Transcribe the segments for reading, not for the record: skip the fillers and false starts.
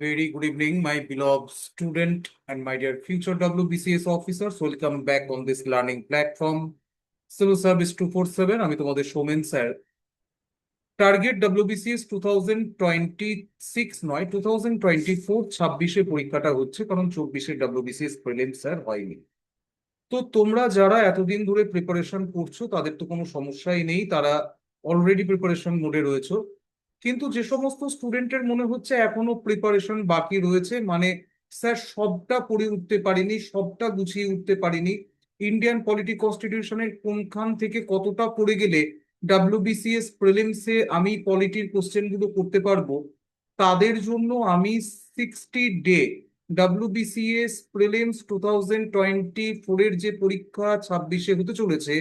Very good evening, my beloved student and my dear future WBCS officers. Welcome back on this learning platform. Civil Service 247. আমি তোমাদের Soumen sir. Target WBCS 2026 নয়, 2024 26-এ পরীক্ষাটা হচ্ছে, কারণ 24-এ WBCS prelims sir হয়নি। তো তোমরা যারা এতদিন ধরে প্রিপারেশন করছো তাদের তো কোনো সমস্যাই নেই, তারা অলরেডি প্রিপারেশন মোডে রয়েছে। কিন্তু যে সমস্ত স্টুডেন্টের মনে হচ্ছে এখনো প্রিপারেশন বাকি রয়েছে, মানে স্যার সবটা পড়ে উঠতে পারিনি, সবটা গুছিয়ে উঠতে পারিনি, ইন্ডিয়ান পলিটি কনস্টিটিউশনের কোনখান থেকে কতটা পড়ে গেলে WBCS প্রিলিমসে আমি পলিটির কোশ্চেন গুলো করতে পারবো, তাদের জন্য আমি 60 ডে WBCS প্রিলিমস 2024-এর যে পরীক্ষা 26-এ হতে চলেছে,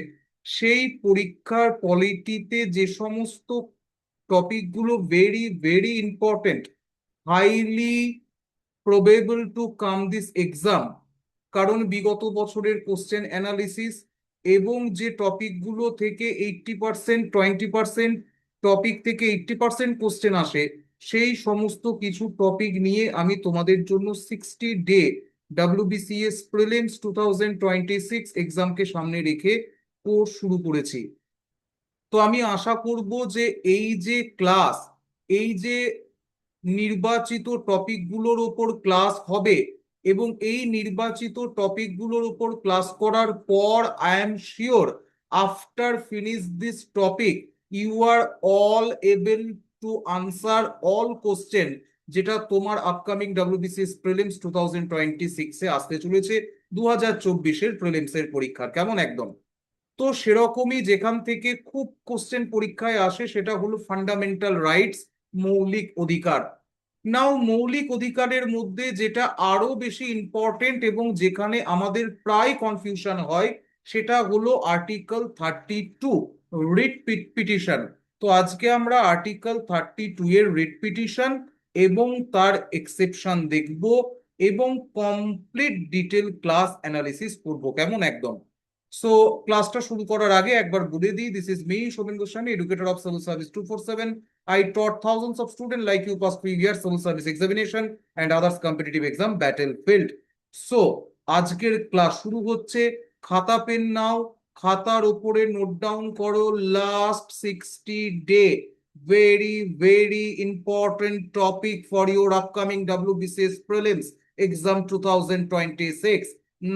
সেই পরীক্ষার পলিটিতে যে সমস্ত টপিক গুলো very very important, highly probable to come this exam, কারণ বিগত বছরের কোশ্চেন অ্যানালিসিস এবং যে টপিকগুলো থেকে 80%, 20% টপিক থেকে 80% কোশ্চেন আসে, সেই সমস্ত কিছু টপিক নিয়ে আমি তোমাদের জন্য 60 ডে WBCS প্রিলিমস 2026 এক্সামকে সামনে রেখে কোর্স শুরু করেছি। তো আমি আশা করব যে এই যে ক্লাস, এই যে নির্বাচিত টপিকগুলোর ওপর ক্লাস হবে, এবং এই নির্বাচিত টপিকগুলোর ওপর ক্লাস করার পর I am sure after finish this topic you are all able to answer all question, যেটা তোমার আপকামিং WBCS প্রিলিমস 2026-এ আসতে চলেছে, 2024-এর প্রিলিমসের পরীক্ষার। কেমন একদম? তো সেরকমই যেখান থেকে খুব কোশ্চেন পরীক্ষায় আসে সেটা হলো ফান্ডামেন্টাল রাইটস, মৌলিক অধিকার। নাও মৌলিক অধিকারের মধ্যে যেটা আরো বেশি ইম্পর্টেন্ট এবং যেখানে আমাদের প্রায় কনফিউশন হয়, সেটা হলো আর্টিকেল 32, রিট পিটিশন। তো আজকে আমরা আর্টিকেল 32 এর রিট পিটিশন এবং তার এক্সেপশন দেখব, এবং কমপ্লিট ডিটেল ক্লাস অ্যানালিসিস করব। কেমন একদম? সো ক্লাসটা শুরু করার আগে একবার বলে দিই, this is me Shobhan Goswami, educator of civil service 247. I taught thousands of students like you past previous civil service examination and others competitive exam battlefield. So আজকের ক্লাস শুরু হচ্ছে। খাতা পেন নাও, খাতার উপরে নোট ডাউন করো last 60 day very very important topic for your upcoming WBCS prelims exam 2026.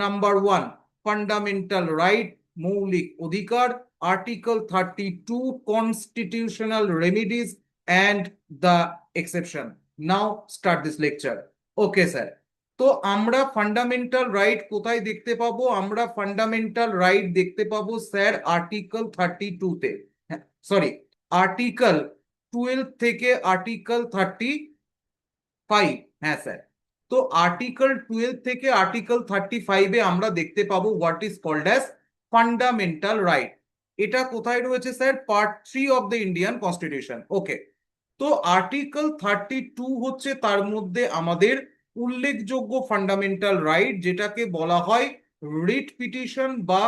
Number 1, fundamental right, মৌলিক অধিকার, article 32, constitutional remedies and the exception. Now start this lecture. Okay sir. তো আমরা ফান্ডামেন্টাল রাইট কোথায় দেখতে পাবো? আমরা fundamental right দেখতে পাবো স্যার আর্টিকেল 32-তে, সরি, আর্টিকেল 12 থেকে আর্টিকেল 35। হ্যাঁ স্যার। তো আর্টিকেল 12 থেকে আর্টিকেল 35-এ আমরা দেখতে পাবো what is called as fundamental right. এটা কোথায় রয়েছে sir? Part 3 of the Indian constitution. Okay. তো আর্টিকেল 32 হচ্ছে তার মধ্যে আমাদের উল্লেখযোগ্য ফান্ডামেন্টাল রাইট, যেটাকে বলা হয় রিট পিটিশন বা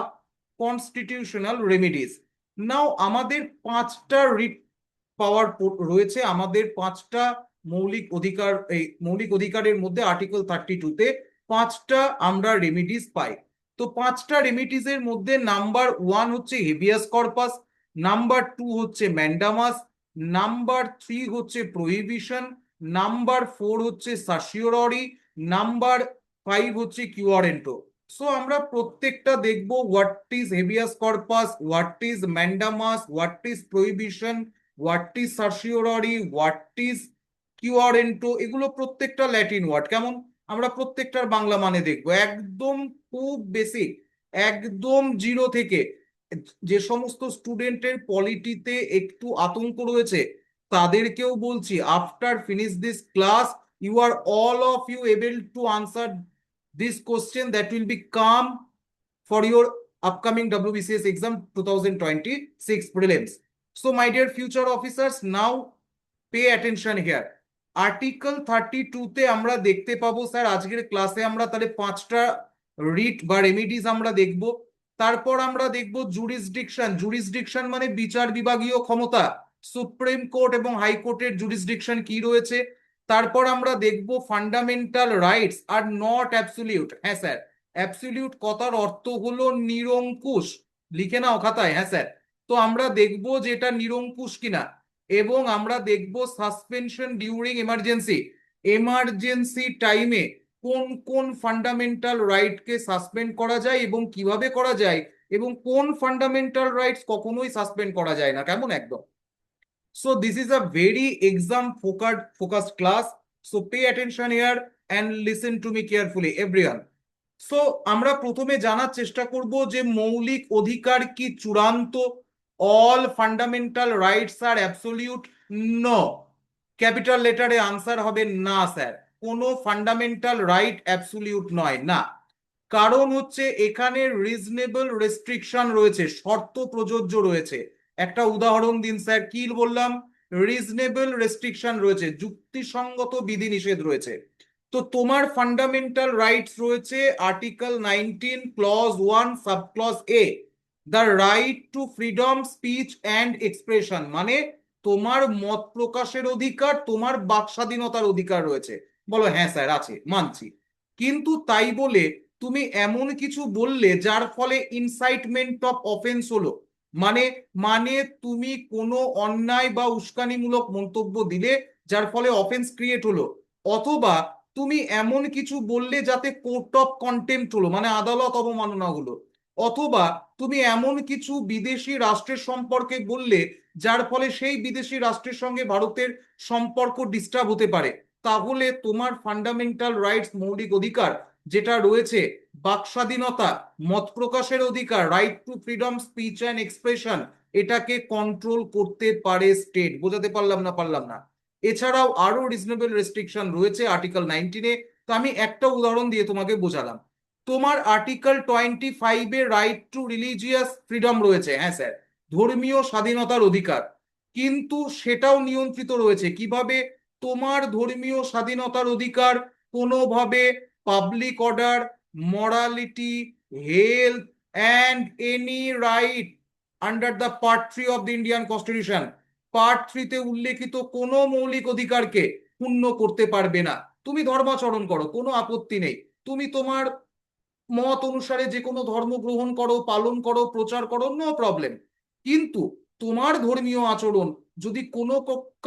কনস্টিটিউশনাল রেমিডিস। নাও আমাদের 5টা রিট পাওয়ার রয়েছে, আমাদের 5টা মৌলিক অধিকার, এই মৌলিক অধিকারের মধ্যে আর্টিকেল 32-তে 5টা আমরা রেমিডিস পাই। তো 5টা রেমিডিসের মধ্যে নাম্বার 1 হচ্ছে হেভিয়াস কর্পাস, নাম্বার 2 হচ্ছে ম্যান্ডামাস, নাম্বার 3 হচ্ছে প্রহিবিশন, নাম্বার 4 হচ্ছে সার্সিওররি, নাম্বার 5 হচ্ছে কিউয়ারেন্টো। সো আমরা প্রত্যেকটা দেখবো, what is habeas corpus, what is mandamus, what is prohibition, what is certiorari, what is quo warranto. এগুলো প্রত্যেকটা ল্যাটিন ওয়ার্ড। কেমন? আমরা প্রত্যেকটার বাংলা মানে দেখবো, একদম খুব বেসিক, একদম জিরো থেকে। যে সমস্ত স্টুডেন্টের পলিটিতে একটু আতঙ্ক রয়েছে তাদেরকেও বলছি, after finish this class you are all of you able to answer this question that will be come for your upcoming WBCS exam 2026 prelims. So my dear future officers, now pay attention here. Article 32-তে আমরা দেখতে পাবো sir, আজকের ক্লাসে আমরা তাহলে 5টা writ বা রেমিডিস আমরা দেখব। তারপর আমরা দেখব জুরিসডিকশন। জুরিসডিকশন মানে বিচার বিভাগীয় ক্ষমতা, সুপ্রিম কোর্ট এবং হাইকোর্টের জুরিসডিকশন কি রয়েছে। তারপর আমরা দেখব fundamental rights are not absolute. হ্যাঁ স্যার, অ্যাবসলিউট কথার অর্থ হলো নিরঙ্কুশ। লিখে নাও খাতায়। হ্যাঁ স্যার। তো আমরা দেখব যে এটা নিরঙ্কুশ কিনা, এবং আমরা দেখব সাসপেনশন ডিউরিং এমার্জেন্সি। এমার্জেন্সি টাইমে কোন কোন ফান্ডামেন্টাল রাইটকে সাসপেন্ড করা যায় এবং কিভাবে করা যায়, এবং কোন ফান্ডামেন্টাল রাইটস কখনোই সাসপেন্ড করা যায় না। কেমন একদম? So this is a very exam focused class. So pay attention here and listen to me carefully, everyone. So আমরা প্রথমে জানার চেষ্টা করব যে মৌলিক অধিকার কি চূড়ান্ত? অল ফান্ডামেন্টাল রাইটস আর অ্যাবসলিউট? নো। ক্যাপিটাল লেটারে আনসার হবে না স্যার, কোনো ফান্ডামেন্টাল রাইট অ্যাবসলিউট নয়, না। কারণ হচ্ছে এখানে রিজনেবল রেস্ট্রিকশন রয়েছে, শর্ত প্রযোজ্য রয়েছে। একটা উদাহরণ দিন স্যার। কি বললাম? রিজনেবল রেস্ট্রিকশন রয়েছে, যুক্তিসঙ্গত বিধিনিষেধ রয়েছে। তো তোমার ফান্ডামেন্টাল রাইটস রয়েছে article 19 clause 1 sub clause a, the right to freedom speech and expression, মানে তোমার মত প্রকাশের অধিকার, তোমার বাক স্বাধীনতার অধিকার রয়েছে। বলো হ্যাঁ স্যার আছে, মানছি। কিন্তু তাই বলে তুমি এমন কিছু বললে যার ফলে ইনসাইটমেন্ট অফ অফেন্স হলো, মানে মানে তুমি কোনো অন্যায় বা উস্কানিমূলক মন্তব্য দিলে যার ফলে অফেন্স ক্রিয়েট হলো, অথবা তুমি এমন কিছু বললে যাতে কোর্ট অফ কন্টেম্প্ট হলো, মানে আদালত অবমাননা হলো, অথবা তুমি এমন কিছু বিদেশি রাষ্ট্রের সম্পর্কে বললে যার ফলে সেই বিদেশি রাষ্ট্রের সঙ্গে ভারতের সম্পর্ক ডিস্টার্ব হতে পারে, তাহলে তোমার ফান্ডামেন্টাল রাইটস, মৌলিক অধিকার যেটা রয়েছে, বাক স্বাধীনতা, মত প্রকাশের অধিকার, right to freedom speech and expression, এটাকে কন্ট্রোল করতে পারে স্টেট। বোঝাতে পারলাম না? পারলাম না? এছাড়াও আরো রিজনেবল রেস্ট্রিকশন রয়েছে আর্টিকেল 19-এ। তো আমি একটা উদাহরণ দিয়ে তোমাকে বোঝালাম। তোমার আর্টিকেল 25-এ রাইট টু রিলিজিয়াস ফ্রিডম রয়েছে। হ্যাঁ স্যার, ধর্মীয় স্বাধীনতার অধিকার। কিন্তু সেটাও নিয়ন্ত্রিত রয়েছে কিভাবে? তোমার ধর্মীয় স্বাধীনতার অধিকার কোনোভাবে public order, morality, health and any right under the part 3 of the Indian constitution, part 3-তে উল্লেখিত কোনো মৌলিক অধিকারকে ক্ষুণ্ণ করতে পারবে না। তুমি ধর্মাচরণ করো, কোনো আপত্তি নেই। তুমি তোমার মত অনুসারে যে কোনো ধর্ম গ্রহণ করো, পালন করো, প্রচার করো, নো প্রবলেম। কিন্তু তোমার ধর্মীয় আচরণ যদি কোনো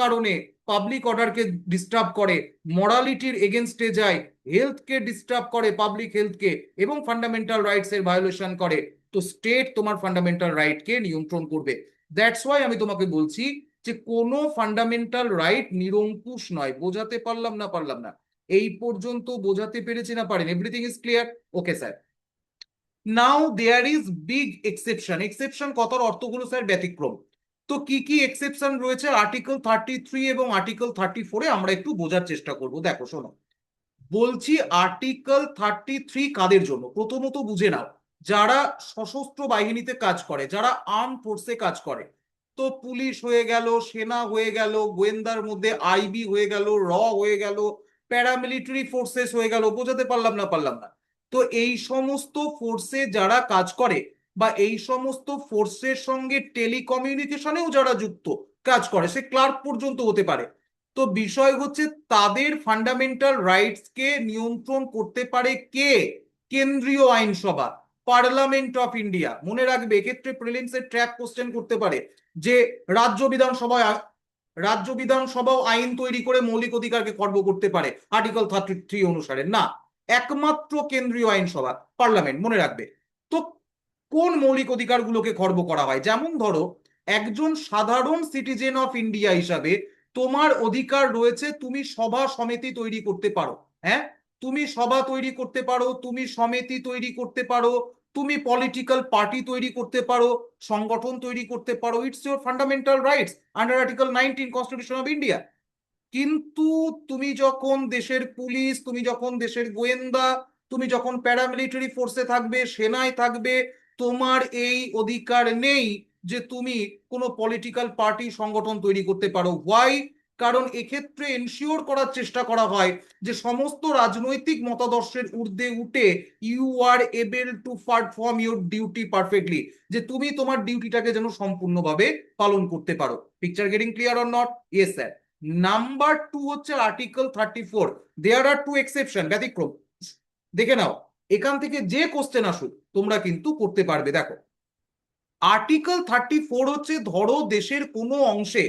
কারণে পাবলিক অর্ডারকে ডিস্টার্ব করে, মরালিটির এগেনস্টে যায়, হেলথকে ডিস্টার্ব করে, পাবলিক হেলথকে, এবং ফান্ডামেন্টাল রাইটস এর ভায়োলেশন করে, তো স্টেট তোমার ফান্ডামেন্টাল রাইটকে নিয়ন্ত্রণ করবে। দ্যাটস ওয়াই আমি তোমাকে বলছি যে কোনো ফান্ডামেন্টাল রাইট নিরঙ্কুশ নয়। বোঝাতে পারলাম না? পারলাম না? এই পর্যন্ত বোঝাতে পেরেছি না পারেন? Everything is clear? Okay sir. Now there is big exception. Exception কথার অর্থ হলো স্যার ব্যতিক্রম। তো কি কি এক্সেপশন রয়েছে আর্টিকেল 33 এবং আর্টিকেল 34-এ, আমরা একটু বোঝার চেষ্টা করব। দেখো শোনো, বলছি আর্টিকেল 33 কাদের জন্য প্রথমত বুঝে নাও। যারা সশস্ত্র বাহিনীতে কাজ করে, যারা আর্ম ফোর্সে কাজ করে, তো পুলিশ হয়ে গেল, সেনা হয়ে গেল, গোয়েন্দার মধ্যে আইবি হয়ে গেল, হয়ে গেল, প্যারামিলিটারি ফোর্সেস হয়ে গেল। বোঝাতে পারলাম না? পারলাম না? তো এই সমস্ত ফোর্সে যারা কাজ করে, বা এই সমস্ত ফোর্সের সঙ্গে টেলিকমিউনিকেশনেও যারা যুক্ত কাজ করে, সে ক্লার্ক পর্যন্ত হতে পারে। তো বিষয় হচ্ছে তাদের ফান্ডামেন্টাল রাইটস কে নিয়ন্ত্রণ করতে পারে কে? কেন্দ্রীয় আইনসভা, পার্লামেন্ট অফ ইন্ডিয়া। মনে রাখবে, এক্ষেত্রে প্রিলিমস এর ট্র্যাক কোশ্চেন করতে পারে যে রাজ্য বিধানসভাও আইন তৈরি করে মৌলিক অধিকারকে খর্ব করতে পারে আর্টিকেল 33 অনুসারে? না, একমাত্র কেন্দ্রীয় আইনসভা, পার্লামেন্ট। মনে রাখবে। তো কোন মৌলিক অধিকারগুলোকে খর্ব করা হয়? যেমন ধরো, একজন সাধারণ সিটিজেন অফ ইন্ডিয়া হিসাবে তোমার অধিকার রয়েছে, তুমি সভা সমিতি তৈরি করতে পারো। হ্যাঁ, তুমি সভা তৈরি করতে পারো, তুমি সমিতি তৈরি করতে পারো, তুমি পলিটিক্যাল পার্টি তৈরি করতে পারো, সংগঠন তৈরি করতে পারো। It's your fundamental rights under article 19 constitution of India. কিন্তু তুমি যখন দেশের পুলিশ, তুমি যখন দেশের গোয়েন্দা, তুমি যখন প্যারামিলিটারি ফোর্সে থাকবে, সেনায় থাকবে, তোমার এই অধিকার নেই যে তুমি কোনো পলিটিক্যাল পার্টি, সংগঠন তৈরি করতে পারো। হোয়াই? কারণ এক্ষেত্রে এনশিওর করার চেষ্টা করা হয় যে সমস্ত রাজনৈতিক মতাদর্শের ঊর্ধ্বে উঠে you are able to perform your duty perfectly, যে তুমি তোমার ডিউটিটাকে যেন সম্পূর্ণভাবে পালন করতে পারো। Picture getting clear or not? Yes sir. Number two হচ্ছে article 34। There are two exception, ব্যতিক্রম। দেখে নাও, এখান থেকে যে কোশ্চেন আসুক তোমরা কিন্তু করতে পারবে। দেখো, আর্টিকেল 34 হচ্ছে, ধরো দেশের কোনো অংশে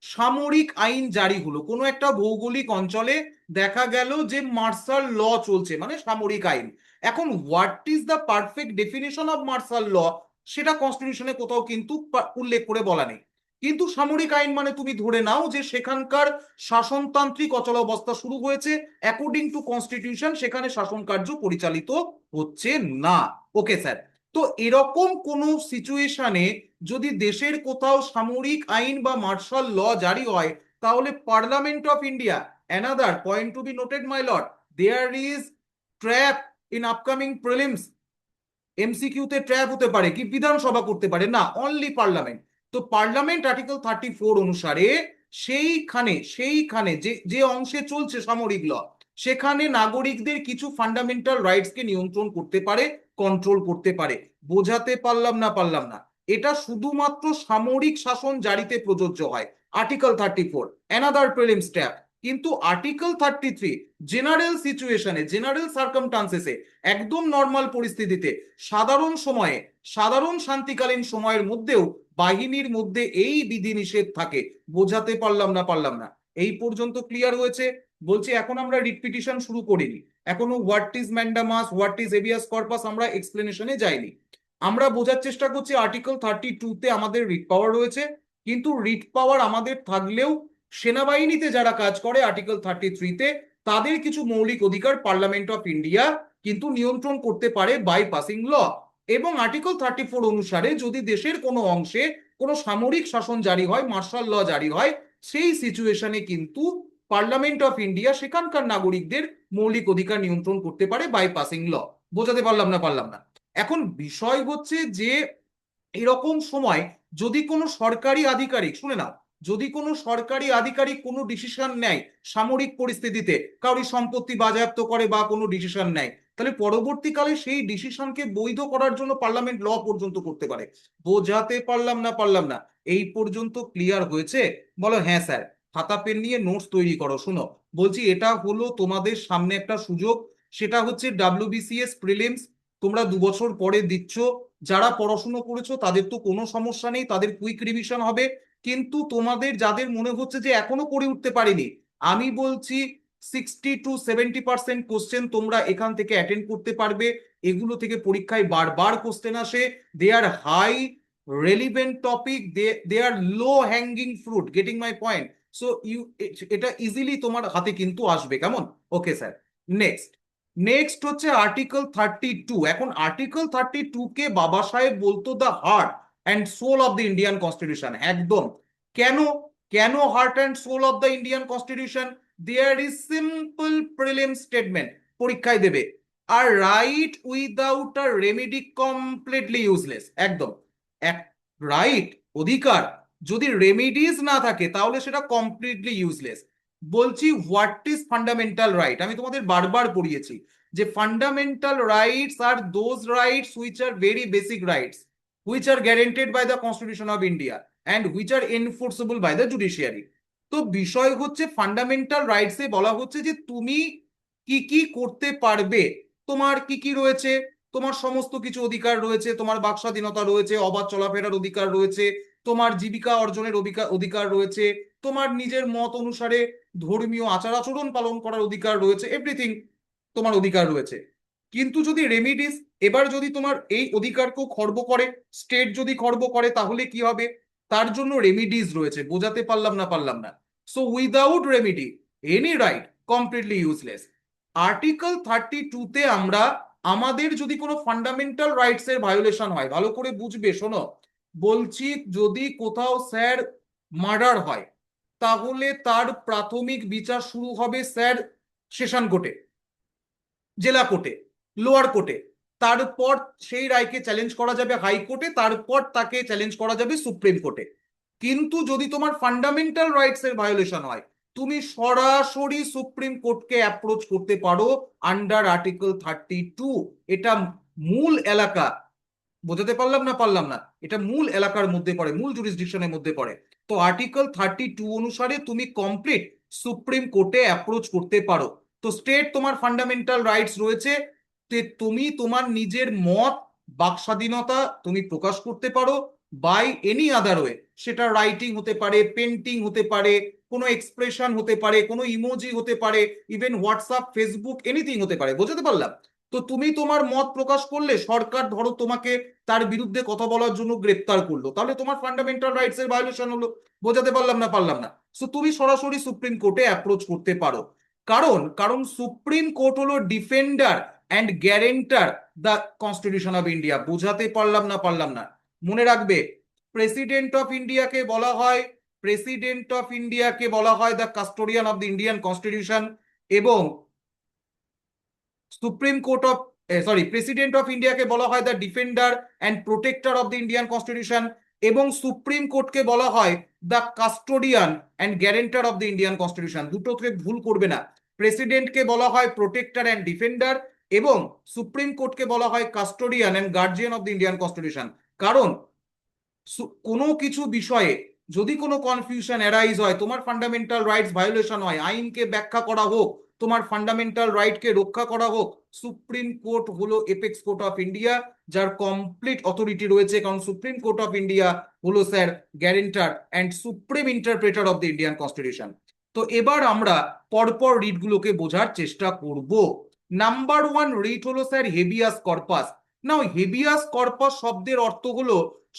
সামরিক আইন জারি হলো, কোনো একটা ভৌগোলিক অঞ্চলে দেখা গেল যে মার্শাল ল চলছে, মানে সামরিক আইন। এখন what is the perfect definition of martial law, সেটা কনস্টিটিউশনে কোথাও কিন্তু উল্লেখ করে বলা নেই। কিন্তু সামরিক আইন মানে তুমি ধরে নাও যে সেখানকার শাসনতান্ত্রিক অচলাবস্থা শুরু হয়েছে, অ্যাকর্ডিং টু কনস্টিটিউশন সেখানে শাসন কার্য পরিচালিত হচ্ছে না। ওকে স্যার, তো এরকম কোন সিচুয়েশনে যদি দেশের কোথাও সামরিক আইন বা মার্শাল ল জারি হয়, তাহলে parliament of India, another point to be noted my lord, there is trap in upcoming prelims. এমসিকিউতে ট্র্যাপ হতে পারে কি বিধানসভা করতে পারে না, অনলি পার্লামেন্ট। তো পার্লামেন্ট আর্টিকেল 34 অনুসারে সেইখানে যে যে অংশে চলছে সামরিক ল, সেখানে নাগরিকদের কিছু ফান্ডামেন্টাল রাইটস কে নিয়ন্ত্রণ করতে পারে, কন্ট্রোল করতে পারে। বোঝাতে পারলাম না? এটা শুধুমাত্র সামরিক শাসন জারিতে প্রযোজ্য হয়, আর্টিকেল 34, অ্যানাদার প্রিলিমস ট্র্যাপ। কিন্তু আর্টিকেল 33 জেনারেল সিচুয়েশনে, জেনারেল সার্কামস্টান্সেসে, একদম নর্মাল পরিস্থিতিতে, সাধারণ সময়ে, সাধারণ শান্তিকালীন সময়ের মধ্যেও বাহিনীর মধ্যে এই বিধিনিষেধ থাকে। বোঝাতে পারলাম না? এই পর্যন্ত ক্লিয়ার হয়েছে? বলছি এখন আমরা রিট পিটিশন শুরু করিনি, এখনো what is mandamus, what is habeas corpus আমরা এক্সপ্লেনেশনে যাইনি। আমরা বোঝার চেষ্টা করছি আর্টিকেল 32 তে আমাদের রিট পাওয়ার রয়েছে, কিন্তু রিট পাওয়ার আমাদের থাকলেও সেনাবাহিনীতে যারা কাজ করে আর্টিকেল 33 তে, তাদের কিছু মৌলিক অধিকার পার্লামেন্ট অফ ইন্ডিয়া কিন্তু নিয়ন্ত্রণ করতে পারে বাই পাসিং ল। এবং আর্টিকেল 34 অনুসারে যদি দেশের কোনো অংশে কোনো সামরিক শাসন জারি হয়, মার্শাল ল জারি হয়, সেই সিচুয়েশনে কিন্তু পার্লামেন্ট অফ ইন্ডিয়া সেখানকার নাগরিকদের মৌলিক অধিকার নিয়ন্ত্রণ করতে পারে বাই পাসিং ল। বোঝাতে পারলাম না? এখন বিষয় হচ্ছে যে এরকম সময় যদি কোনো সরকারি আধিকারিক, শুনে নাও, যদি কোনো সরকারি আধিকারিক কোনো ডিসিশন নেয় সামরিক পরিস্থিতিতে, কারোর সম্পত্তি বাজেয়াপ্ত করে বা কোনো ডিসিশন নেয়, তাহলে পরবর্তীকালে সেই ডিসিশনকে বৈধ করার জন্য পার্লামেন্ট ল পর্যন্ত করতে পারে। বোঝাতে পারলাম না? এই পর্যন্ত ক্লিয়ার হয়েছে? বলো হ্যাঁ স্যার। খাতা পেন নিয়ে নোটস তৈরি করো। শুনো, বলছি এটা হলো তোমাদের সামনে একটা সুযোগ, সেটা হচ্ছে ডাব্লিউবিসিএস প্রিলিমস, তোমরা 2 বছর পরে দিচ্ছ। যারা পড়াশুনো করেছো তাদের তো কোনো সমস্যা নেই, তাদের কুইক রিভিশন হবে। কিন্তু তোমাদের যাদের মনে হচ্ছে যে এখনো করে উঠতে পারিনি, আমি বলছি 60 to 70% কোশ্চেন তোমরা এখান থেকে অ্যাটেন্ড করতে পারবে। এগুলো থেকে পরীক্ষায় বারবার কোশ্চেন আসে। They are high relevant topic, they are low hanging fruit, getting my point. So এটা ইজিলি তোমার হাতে কিন্তু আসবে, কেমন? Okay sir. নেক্সট, নেক্সট হচ্ছে আর্টিকেল 32। এখন আর্টিকেল 32 কে বাবা সাহেব বলতো the heart and soul of the Indian constitution. একদম। কেন? কেন heart and soul of the Indian constitution? There is simple prelim statement, পরীক্ষায় দেবে। আর right without a remedy completely useless. একদম। এক রাইট, অধিকার, যদি রেমিডিস না থাকে তাহলে সেটা কমপ্লিটলি ইউজলেস। বলছি হোয়াট ইজ ফান্ডামেন্টাল রাইট, আমি তোমাদের বারবার পড়িয়েছি যে ফান্ডামেন্টাল রাইটস আর those rights which are very basic rights, which are guaranteed by the constitution of India and which are enforceable by the judiciary. তো বিষয় হচ্ছে ফান্ডামেন্টাল রাইটসে বলা হচ্ছে যে তুমি কি কি করতে পারবে, তোমার কি কি রয়েছে। তোমার সমস্ত কিছু অধিকার রয়েছে, তোমার বাক স্বাধীনতা রয়েছে, অবাধ চলাফেরার অধিকার রয়েছে, তোমার জীবিকা অর্জনের অধিকার রয়েছে, তোমার নিজের মত অনুসারে ধর্মীয় আচার আচরণ পালন করার অধিকার রয়েছে, এভরিথিং তোমার অধিকার রয়েছে। কিন্তু যদি রেমিডিস, এবার যদি তোমার এই অধিকারকেও খর্ব করে, স্টেট যদি খর্ব করে, তাহলে কি হবে? তার জন্য রেমিডিস রয়েছে। বোঝাতে পারলাম না? So without remedy any right completely useless. Article 32 তে আমরা, আমাদের যদি কোনো ফান্ডামেন্টাল রাইটস এর ভায়োলেশন হয়, ভালো করে বুঝবে, শোনো, বলছি যদি কোথাও স্যার মার্ডার হয়, তাহলে তার প্রাথমিক বিচার শুরু হবে স্যার সেশন কোর্টে, জেলা কোর্টে, লোয়ার কোর্টে। তারপর সেই রায়কে চ্যালেঞ্জ করা যাবে হাইকোর্টে, তারপর তাকে চ্যালেঞ্জ করা যাবে সুপ্রিম কোর্টে। কিন্তু যদি তোমার ফান্ডামেন্টাল রাইটস এর ভায়োলেশন হয়, তুমি সরাসরি সুপ্রিম কোর্টকে অ্যাপ্রোচ করতে পারো আন্ডার আর্টিকেল 32। এটা মূল এলাকা। বোঝাতে পারলাম না? এটা মূল এলাকার মধ্যে পড়ে, মূল জুরিসডিকশনের মধ্যে পড়ে। তো আর্টিকেল 32 অনুসারে তুমি কমপ্লিট সুপ্রিম কোর্টে অ্যাপ্রোচ করতে পারো। তো স্টেট তোমার ফান্ডামেন্টাল রাইটস রয়েছে যে তুমি তোমার নিজের মত, বাক স্বাধীনতা তুমি প্রকাশ করতে পারো বাই এনি আদার ওয়ে। সেটা রাইটিং হতে পারে, পেন্টিং হতে পারে, কোনো এক্সপ্রেশন হতে পারে, কোনো ইমোজি হতে পারে, ইভেন হোয়াটসঅ্যাপ, ফেসবুক, এনিথিং হতে পারে। বুঝতে পারলাম? তো তুমি তোমার মত প্রকাশ করলে সরকার ধরো তোমাকে তার বিরুদ্ধে কথা বলার জন্য গ্রেপ্তার করলো, তাহলে তোমার ফান্ডামেন্টাল রাইটস এর ভায়োলেশন হলো। বোঝাতে পারলাম না পারলাম না? সো তুমি সরাসরি সুপ্রিম কোর্টে অ্যাপ্রোচ করতে পারো। কারণ কারণ সুপ্রিম কোর্ট হলো defender and guarantor the constitution of India. বোঝাতে পারলাম না পারলাম না? মনে রাখবে, প্রেসিডেন্ট অফ ইন্ডিয়াকে বলা হয় the custodian of the Indian constitution, এবং Supreme Court of president of ইন্ডিয়াকে বলা হয় the defender and protector of the Indian constitution, এবং সুপ্রিম কোর্টকে বলা হয় the custodian and guarantor of the Indian constitution. দুটোকে ভুল করবে না। প্রেসিডেন্টকে বলা হয় প্রোটেক্টর অ্যান্ড ডিফেন্ডার, এবং সুপ্রিম কোর্টকে বলা হয় custodian and guardian of the Indian constitution. কারণ কোনো কিছু বিষয়ে যদি কোনো কনফিউশন অ্যারাইজ হয়, তোমার ফান্ডামেন্টাল রাইটস ভায়োলেশন হয়, আইনকে ব্যাখ্যা করা হোক, তোমার ফান্ডামেন্টাল রাইটকে রক্ষা করা হোক, সুপ্রিম কোর্ট হলো এপেক্স কোর্ট অফ ইন্ডিয়া, যার কমপ্লিট অথরিটি রয়েছে। কারণ সুপ্রিম কোর্ট অফ ইন্ডিয়া হলো sir guarantor and supreme interpreter of the Indian constitution. তো এবার আমরা পরপর রিটগুলোকে বোঝার চেষ্টা করব। নাম্বার ওয়ান রিট হলো স্যার হেবিয়াস কর্পাস। নাও হেবিয়াস কর্পাস শব্দের অর্থ হলো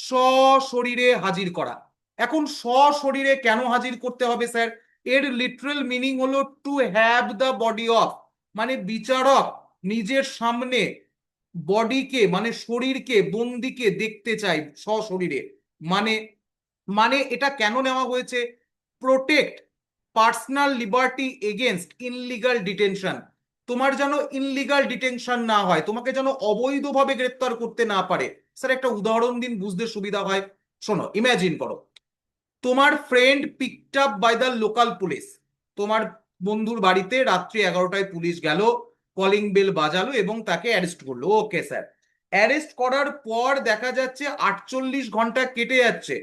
সশরীরে হাজির করা। এখন সশরীরে কেন হাজির করতে হবে স্যার? এর লিটারাল মিনিং হলো to have the body of, মানে বিচারক নিজের সামনে বডিকে মানে শরীরকে, বন্দিকে দেখতে চাই সশরীরে। মানে মানে এটা কেন নেওয়া হয়েছে? Protect personal liberty against illegal detention. তোমার যেন ইনলিগাল ডিটেনশন না হয়, তোমাকে যেন অবৈধভাবে গ্রেপ্তার করতে না পারে। স্যার একটা উদাহরণ দিন, বুঝতে সুবিধা হয়। শোনো, ইমাজিন করো তোমার friend picked up by the local police. তোমার বন্ধুর বাড়িতে রাত্রি 11টায় পুলিশ গেল, কলিং বেল বাজালো এবং তাকে অ্যারেস্ট করলো। ওকে স্যার, অ্যারেস্ট করার পর দেখা যাচ্ছে 48 ঘন্টা কেটে যাচ্ছে,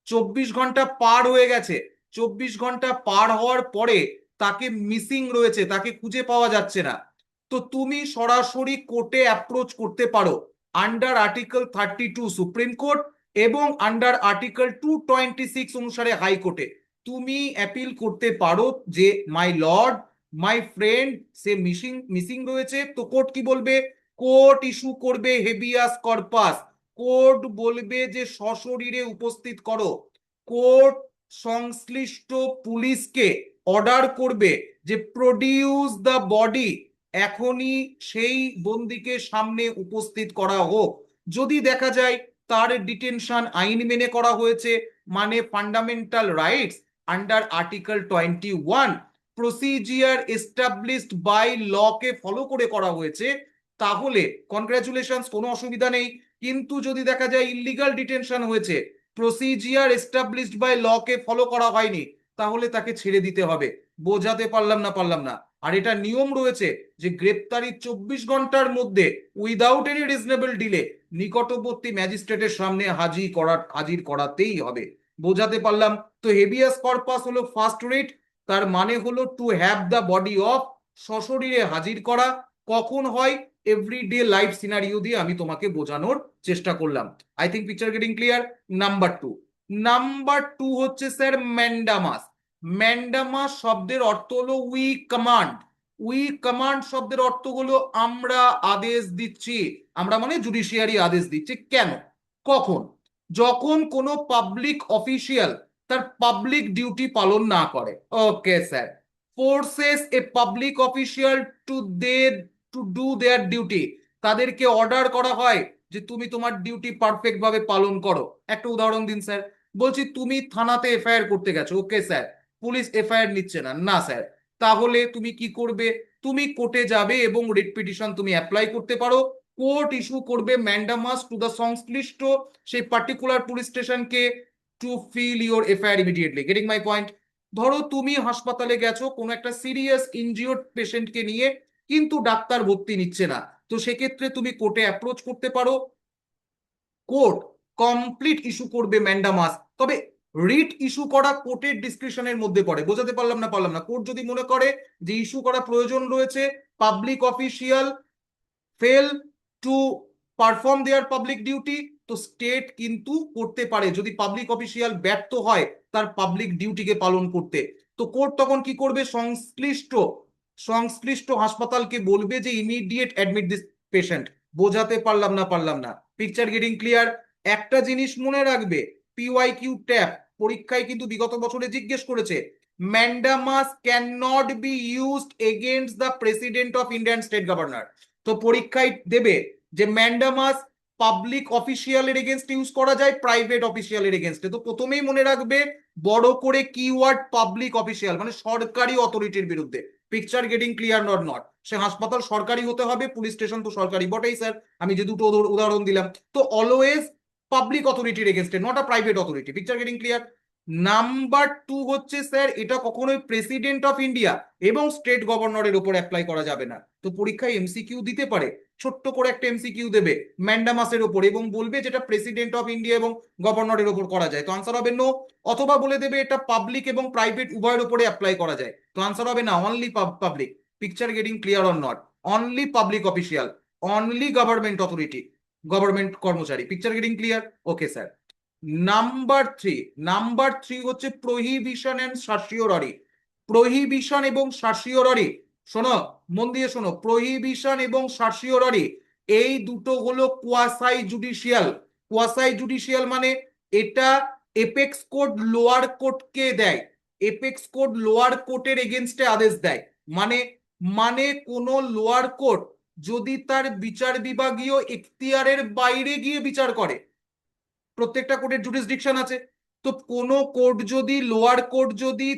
24 ঘন্টা পার হয়ে গেছে। 24 ঘন্টা পার হওয়ার পরে তাকে মিসিং রয়েছে, তাকে খুঁজে পাওয়া যাচ্ছে না। তো তুমি সরাসরি কোর্টে অ্যাপ্রোচ করতে পারো আন্ডার আর্টিকেল 32 সুপ্রিম কোর্ট, এবং আন্ডার আর্টিকেল 226 অনুসারে হাইকোর্টে তুমি অ্যাপিল করতে পারো যে my lord, my friend say missing missing রয়েছে। তো কোর্ট কি বলবে? কোর্ট ইস্যু করবে হেবিয়াস কর্পাস। কোর্ট বলবে যে সশরীরে উপস্থিত করো। কোর্ট সংশ্লিষ্ট পুলিশকে অর্ডার করবে যে প্রডিউস দ্য বডি, এখনই সেই বন্দীকে সামনে উপস্থিত করা হোক। যদি দেখা যায় তার ডিটেনশন আইন মেনে করা হয়েছে, মানে fundamental rights under article 21 procedure established by law কে ফলো করে করা হয়েছে, তাহলে কনগ্রাচুলেশনস, কোনো অসুবিধা নেই। কিন্তু যদি দেখা যায় ইলিগাল ডিটেনশন হয়েছে, প্রসিজিয়ার এস্টাবলিশড বাই ল কে ফলো করা হয়নি, তাহলে তাকে ছেড়ে দিতে হবে। বোঝাতে পারলাম না পারলাম না? আর এটা নিয়ম রয়েছে যে গ্রেপ্তারির 24 ঘন্টার মধ্যে উইদাউট এনি রিজনেবল ডিলে নিকটবর্তী ম্যাজিস্ট্রেটের সামনে হাজির করাতেই হবে। বোঝাতে পারলাম? তো হেবিয়াস কর্পাস হলো ফার্স্ট রিট, তার মানে হলো to have the body of, সশরীরে হাজির করা। কখন হয়? এভরিডে লাইফ সিনারিও দিয়ে আমি তোমাকে বোঝানোর চেষ্টা করলাম। I think picture getting clear. Number two হচ্ছে স্যার ম্যান্ডামাস। ম্যান্ডামাস শব্দের অর্থ হলো উই কমান্ড। উই কমান্ড শব্দের অর্থ হলো আমরা আদেশ দিচ্ছি। আমরা মানে জুডিশিয়ারি আদেশ দিচ্ছে। কেন? কখন? যখন কোনো পাবলিক অফিসিয়াল তার পাবলিক ডিউটি পালন না করে। Okay sir, forces a public official to they to do their duty, তাদেরকে অর্ডার করা হয় যে তুমি তোমার ডিউটি পারফেক্ট ভাবে পালন করো। একটা উদাহরণ দিন স্যার। বলছি তুমি থানাতে এফআইআর করতে গেছো। ওকে স্যার, পুলিশ এফআইআর নিচ্ছে না। না স্যার, তাহলে তুমি কি করবে? তুমি কোর্টে যাবে এবং রিট পিটিশন তুমি অ্যাপ্লাই করতে পারো। কোর্ট ইস্যু করবে ম্যান্ডামাস টু দ্য সংশ্লিষ্ট সেই পার্টিকুলার পুলিশ স্টেশনকে to fill your FIR immediately. Getting my point? ধরো তুমি হাসপাতালে গেছো কোনো একটা সিরিয়াস ইনজিওর্ড পেশেন্টকে নিয়ে, কিন্তু ডাক্তার ভর্তি নিচ্ছে না। তো সেক্ষেত্রে তুমি কোর্টে অ্যাপ্রোচ করতে পারো। কোর্ট কমপ্লিট ইস্যু করবে ম্যান্ডামাস। তবে রিট ইস্যু করা কোর্টের ডিসক্রিপশনের মধ্যে পড়ে। বোঝাতে পারলাম না কোর্ট যদি মনে করে যে ইস্যু করা প্রয়োজন রয়েছে, public official fail to perform their public duty, তো স্টেট কিন্তু করতে পারে যদি পাবলিক অফিসিয়াল ব্যর্থ হয় তার পাবলিক ডিউটিকে পালন করতে। তো কোর্ট তখন কি করবে, সংশ্লিষ্ট সংশ্লিষ্ট হাসপাতালকে বলবে যে ইমিডিয়েট অ্যাডমিট দিস পেশেন্ট। বোঝাতে পারলাম না পিকচার গেটিং ক্লিয়ার? একটা জিনিস মনে রাখবে, পিওয়াইকিউ ট্যাপ পরীক্ষায় কিন্তু বিগত বছরে জিজ্ঞেস করেছে, mandamus can not be used against the president of Indian state governor. তো পরীক্ষায় দেবে যে ম্যান্ডামাস পাবলিক অফিসিয়ালের এগেনস্ট ইউজ করা যায়, প্রাইভেট অফিসিয়ালের এগেনস্টে। তো প্রথমেই মনে রাখবে বড় করে কিওয়ার্ড পাবলিক অফিসিয়াল, মানে সরকারি অথরিটির বিরুদ্ধে। Picture getting clear not not? সে হাসপাতাল সরকারি হতে হবে, পুলিশ স্টেশন তো সরকারি বটেই স্যার, আমি যে দুটো উদাহরণ দিলাম। তো অলওয়েজ পাবলিক অথরিটির এগেনস্টে, not a private authority. Picture getting clear? Number two হচ্ছে স্যার, এটা কখনোই প্রেসিডেন্ট অফ ইন্ডিয়া এবং স্টেট গভর্নরের উপর অ্যাপ্লাই করা যাবে না। তো পরীক্ষায় এমসিকিউ দিতে পারে, ছোট্ট করে একটা এমসিকিউ দেবে ম্যান্ডামাসের ওপর এবং বলবে যেটা প্রেসিডেন্ট অফ ইন্ডিয়া এবং গভর্নরের ওপর করা যায়, তো আনসার হবে নো। অথবা বলে দেবে এটা পাবলিক এবং প্রাইভেট উভয়ের উপরে অ্যাপ্লাই করা যায়, তো আনসার হবে না, only public. Picture getting clear or not? Only public official, only government authority, government কর্মচারী। Picture getting clear? Okay sir. Number three হচ্ছে প্রহিবিশন অ্যান্ড সার্সিওরারি। প্রহিবিশন এবং সার্সিওরারি, শোনো মন দিয়ে শোনো, প্রহিবিশন এবং সার্সিওরারি এই দুটো হলো কোয়াসাই জুডিশিয়াল। কোয়াসাই জুডিশিয়াল মানে এটা এপেক্স কোর্ট লোয়ার কোর্টকে দেয়, এপেক্স কোর্ট লোয়ার কোর্টের এগেনস্টে আদেশ দেয়। মানে মানে কোন লোয়ার কোর্ট যদি তার বিচার বিভাগীয় এখতিয়ারের বাইরে গিয়ে বিচার করে, প্রত্যেকটা কোর্টের জুরিসডিকশন আছে, তো কোন কোর্ট যদি লোয়ার কোর্ট যদি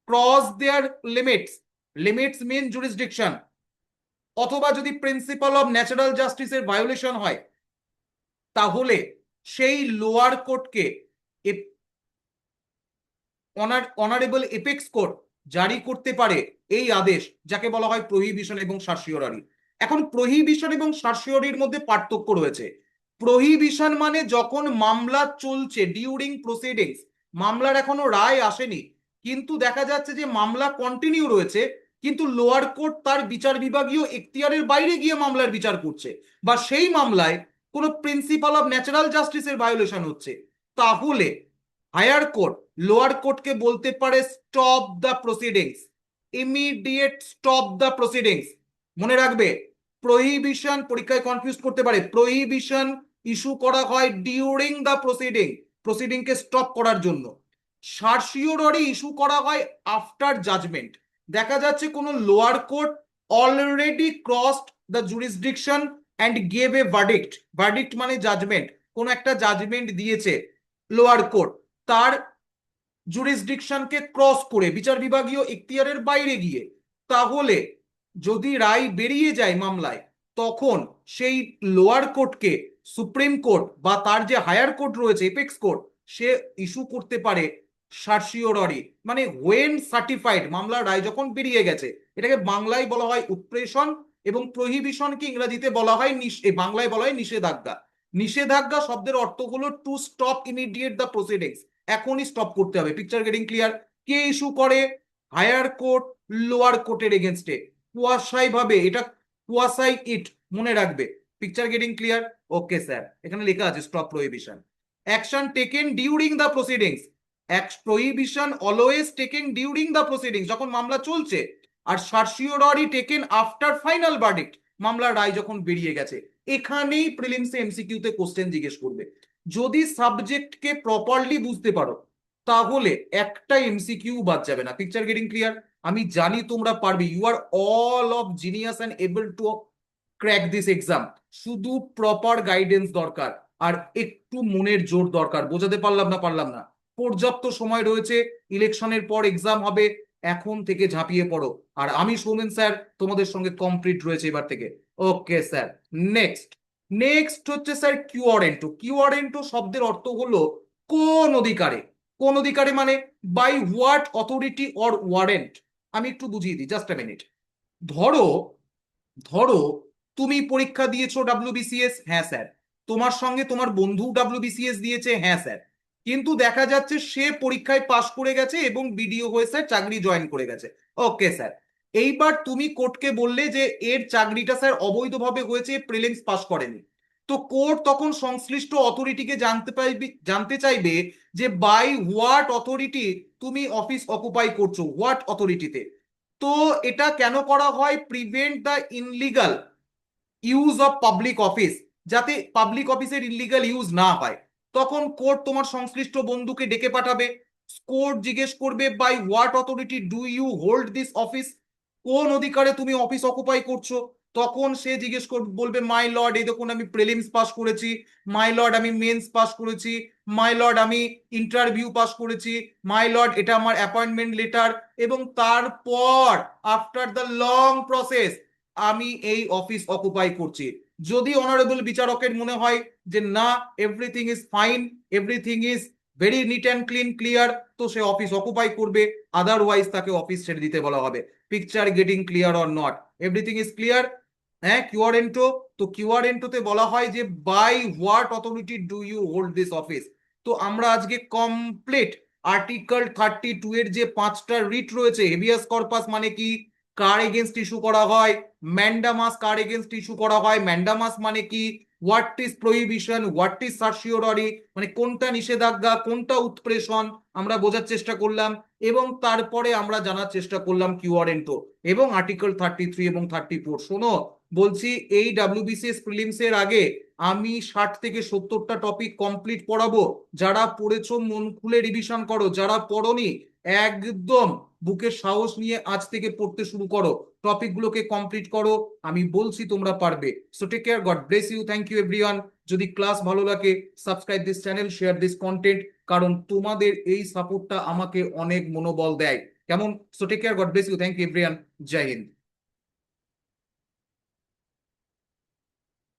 cross their limits, limits mean jurisdiction, অথবা যদি প্রিন্সিপাল অফ ন্যাচারাল জাস্টিসের ভায়োলেশন হয়, তাহলে সেই লোয়ার কোর্টকে অনারেবল এপেক্স কোর্ট জারি করতে পারে এই আদেশ, যাকে বলা হয় প্রহিবিশন এবং সার্সিওরারি। এখন প্রহিবিশন এবং সার্সিওরির মধ্যে পার্থক্য রয়েছে। প্রহিবিশন মানে যখন মামলা চলছে, ডিউরিং প্রসিডিংস, মামলার এখনো রায় আসেনি কিন্তু দেখা যাচ্ছে যে মামলা কন্টিনিউ রয়েছে, কিন্তু লোয়ার কোর্ট তার বিচার বিভাগীয় এখতিয়ারের বাইরে গিয়ে মামলার বিচার করছে, বা সেই মামলায় কোনো প্রিন্সিপাল অফ ন্যাচারাল জাস্টিসের ভায়োলেশন হচ্ছে, তাহলে হায়ার কোর্ট লোয়ার কোর্টকে বলতে পারে stop the proceedings, immediate stop the proceedings. মনে রাখবে, প্রহিবিশন পরীক্ষায় কনফিউজ করতে পারে, প্রহিবিশন ইস্যু করা হয় ডিউরিং দ্য প্রসিডিং, প্রসিডিংকে স্টপ করার জন্য। সার্সিওরারি ইস্যু করা হয় আফটার জাজমেন্ট। দেখা যাচ্ছে কোনো lower court already crossed the jurisdiction and gave a verdict, verdict মানে জাজমেন্ট, কোনো একটা জাজমেন্ট দিয়েছে লোয়ার কোর্ট, তার জুরিসডিকশনকে ক্রস করে বিচার বিভাগীয় এখতিয়ারের বাইরে গিয়ে, তাহলে যদি রায় বেরিয়ে যায় মামলায়, তখন সেই লোয়ার কোর্টকে সুপ্রিম কোর্ট বা তার যে হায়ার কোর্ট রয়েছে এপেক্স কোর্ট, সে ইস্যু করতে পারে সার্সিওরারি, মানে ওয়েন সার্টিফাইড, মামলার রায় যখন বেরিয়ে গেছে। এটাকে বাংলায় বলা হয় উৎপ্রেষণ এবং প্রহিবিশনকে ইংরেজিতে বলা হয় বাংলায় বলা হয় নিষেধাজ্ঞা। নিষেধাজ্ঞা শব্দের অর্থ হলো to stop immediate the proceedings, এখনই স্টপ করতে হবে। Picture getting clear? কে ইস্যু করে? হায়ার কোর্ট লোয়ার কোর্টের এগেনস্টে, কুয়াশাই ভাবে, এটা কুয়াশাই ইট, মনে রাখবে। Picture getting clear? Okay sir, এখানে লেখা আছে stop prohibition. Action taken during the proceedings, prohibition always taken during the proceedings যখন মামলা চলছে, আর certiorari taken after final verdict, মামলার রায় যখন বেরিয়ে গেছে। এখানেই প্রিলিমসে এমসিকিউতে কোশ্চেন জিজ্ঞেস করবে। যদি সাবজেক্টকে প্রপারলি বুঝতে পারো, তাহলে একটা এমসিকিউ বাদ যাবে না। Picture getting clear? আমি জানি তোমরা পারবে, you are all of genius and able to crack this exam. শুধু প্রপার গাইডেন্স দরকার আর একটু মনের জোর দরকার। বোঝাতে পারলাম না? পর্যাপ্ত সময় রয়েছে, ইলেকশনের পর এক্সাম হবে, এখন থেকে ঝাঁপিয়ে পড়ো। আর আমি সৌমেন স্যার তোমাদের সঙ্গে কমপ্লিট রয়েছে এবার থেকে। Okay sir. নেক্সট নেক্সট হচ্ছে স্যার কিউআরএন্টো। কিউআরএন্টো শব্দের অর্থ হলো কোন অধিকারে। কোন অধিকারে মানে by what authority or warrant. আমি একটু বুঝিয়ে দিই, জাস্ট আ মিনিট। ধরো ধরো তুমি পরীক্ষা দিয়েছো ডাব্লিউবিসিএস, হ্যাঁ স্যার। তোমার সঙ্গে তোমার বন্ধু ডাব্লিউবিসিএস দিয়েছে, হ্যাঁ স্যার। কিন্তু দেখা যাচ্ছে সে পরীক্ষায় পাশ করে গেছে এবং বিডিও হয়ে স্যার চাকরি জয়েন করে গেছে। ওকে স্যার, এইবার তুমি কোর্টকে বললে যে এর চাকরিটা স্যার অবৈধভাবে হয়েছে, প্রিলিমস পাস করেনি। তো কোর্ট তখন সংশ্লিষ্ট অথরিটিকে জানতে চাইবে যে বাই হোয়াট অথরিটি তুমি অফিস অকুপাই করছো, হোয়াট অথরিটিতে। তো এটা কেন করা হয়? Prevent the illegal use of public office, যাতে পাবলিক অফিসের ইলিগাল ইউজ না হয়। তখন কোর্ট তোমার সংশ্লিষ্ট বন্ধুকে ডেকে পাঠাবে। কোর্ট জিজ্ঞেস করবে by what authority do you hold this office, কোন অধিকারে তুমি অফিস অকুপাই করছো। তখন সে জিজ্ঞেস করবে, বলবে মাই লর্ড এই দেখুন আমি প্রিলিমস পাস করেছি, মাই লর্ড আমি মেন্স পাস করেছি, মাই লর্ড আমি ইন্টারভিউ পাস করেছি, মাই লর্ড এটা আমার অ্যাপয়েন্টমেন্ট লেটার। এবং তারপর আফটার দ্য লং প্রসেস আমি এই অফিস অকুপাই করছি। যদি অনারেবল বিচারকের মনে হয় যে না, everything is fine, everything is very neat and clean clear, তো সে অফিস অকুপাই করবে, আদারওয়াইজ তাকে অফিস ছেড়ে দিতে বলা হবে। Picture getting clear or not? Everything is clear. হ্যাঁ, কিউআরএন্টো। তো কিউআরএন্টোতে বলা হয় যে by what authority do you hold this office. তো আমরা আজকে কমপ্লিট আর্টিকেল 32 এর যে 5টা রিট রয়েছে, হেভিয়াস কর্পাস মানে কি, কার এগেনস্ট ইস্যু করা হয়, ম্যান্ডামাস কার এগেনস্ট ইস্যু করা হয়, ম্যান্ডামাস মানে কি, what is prohibition, what is certiorari, মানে কোনটা নিষেধাজ্ঞা কোনটা উৎপ্রেষণ, আমরা বোঝার চেষ্টা করলাম। এবং তারপরে আমরা জানার চেষ্টা করলাম কিউআরএন্টো এবং আর্টিকেল 33 এবং 34। শোনো, বলছি এই ডাব্লিউবিসিএস প্রিলিমস এর আগে আমি 60 থেকে 70টা টপিক কমপ্লিট পড়াবো। যারা পড়েছো মন খুলে রিভিশন করো, যারা পড়োনি একদম বুকের সাহস নিয়ে আজ থেকে পড়তে শুরু করো, টপিক গুলোকে কমপ্লিট করো, আমি বলছি তোমরা পারবে। So take care, God bless you, thank you everyone. যদি ক্লাস ভালো লাগে subscribe this channel, share this content, কারণ তোমাদের এই সাপোর্টটা আমাকে অনেক মনোবল দেয়। কেমন? So take care, God bless you, thank you everyone, জয় হিন্দ।